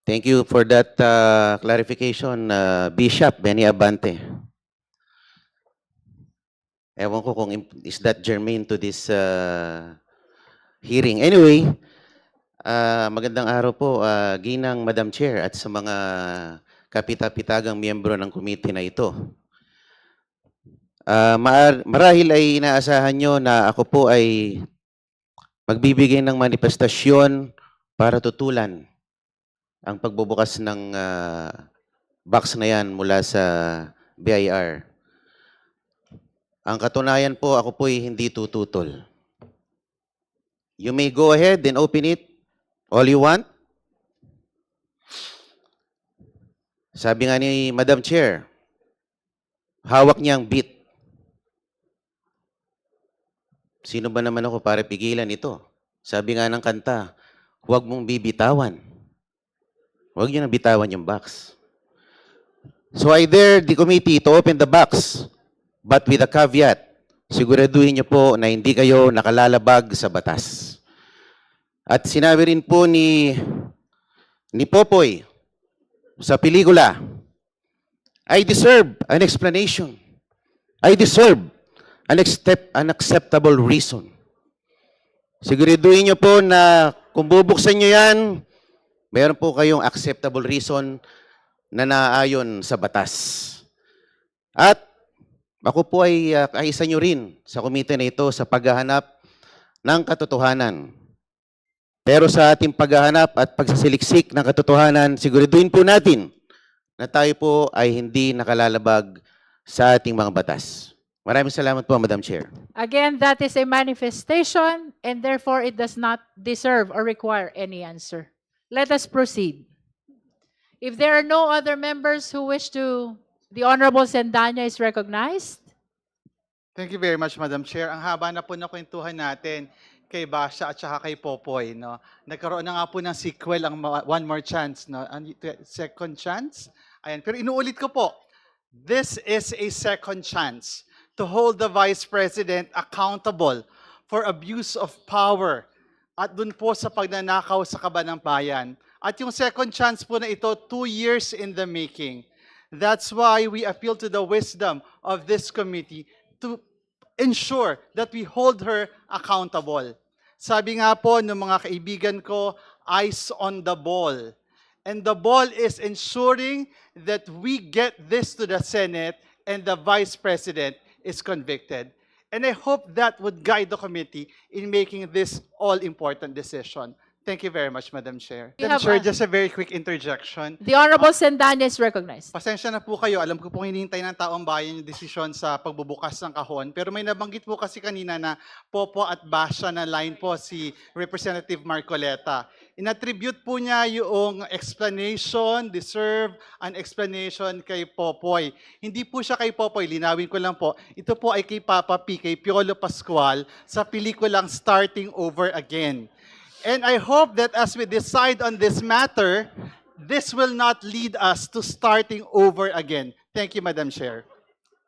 Thank you for that clarification, Bishop Benny Abante. Ewan ko kung is that germane to this hearing. Anyway, magandang araw po, ginang Madam Chair at sa mga kapita-pitagang miyembro ng committee na ito. Marahil ay inaasahan nyo na ako po ay magbibigay ng manifestasyon para tutulan ang pagbubukas ng box na yan mula sa BIR. Ang katunayan po, ako po ay hindi tututol. You may go ahead and open it all you want. Sabi nga ni Madam Chair, hawak niya ang beat. Sino ba naman ako para pigilan ito? Sabi nga ng kanta, huwag mong bibitawan. Huwag niyo nang bitawan yung box. So I dare the committee to open the box, but with a caveat, siguraduhin niyo po na hindi kayo nakalalabag sa batas. At sinabi rin po ni Popoy sa pelikula, I deserve an explanation. I deserve an acceptable reason. Siguraduhin niyo po na kung bubuksan niyo yan, meron po kayong acceptable reason na naayon sa batas. At ako po ay kaisa nyo rin sa komite na ito sa paghahanap ng katotohanan. Pero sa ating paghahanap at pagsasiliksik ng katotohanan, siguraduhin po natin na tayo po ay hindi nakalalabag sa ating mga batas. Maraming salamat po, Madam Chair. Again, that is a manifestation and therefore it does not deserve or require any answer. Let us proceed. If there are no other members who wish to, the Honorable Sendanya is recognized. Thank you very much, Madam Chair. Ang haba na po na kwentuhan natin kay Basha at saka kay Popoy. No? Nagkaroon na nga po ng sequel ang One More Chance. No? Second chance. Ayan. Pero inuulit ko po, this is a second chance to hold the Vice President accountable for abuse of power at dun po sa pagnanakaw sa kaban ng bayan. At yung second chance po na ito, 2 years in the making. That's why we appeal to the wisdom of this committee to ensure that we hold her accountable. Sabi nga po ng mga kaibigan ko, eyes on the ball. And the ball is ensuring that we get this to the Senate and the Vice President is convicted. And I hope that would guide the committee in making this all-important decision. Thank you very much, Madam Chair. Madam Chair, just a very quick interjection. The Honorable Sendanya is recognized. Pasensya na po kayo. Alam ko pong hinihintay ng taong bayan yung desisyon sa pagbubukas ng kahon. Pero may nabanggit po kasi kanina na Popo at Basha na line po si Representative Marcoleta. Inattribute po niya yung explanation, deserve an explanation kay Popoy. Hindi po siya kay Popoy, linawin ko lang po. Ito po ay kay Papa P, kay Piolo Pascual sa pelikulang Starting Over Again. And I hope that as we decide on this matter, this will not lead us to starting over again. Thank you, Madam Chair.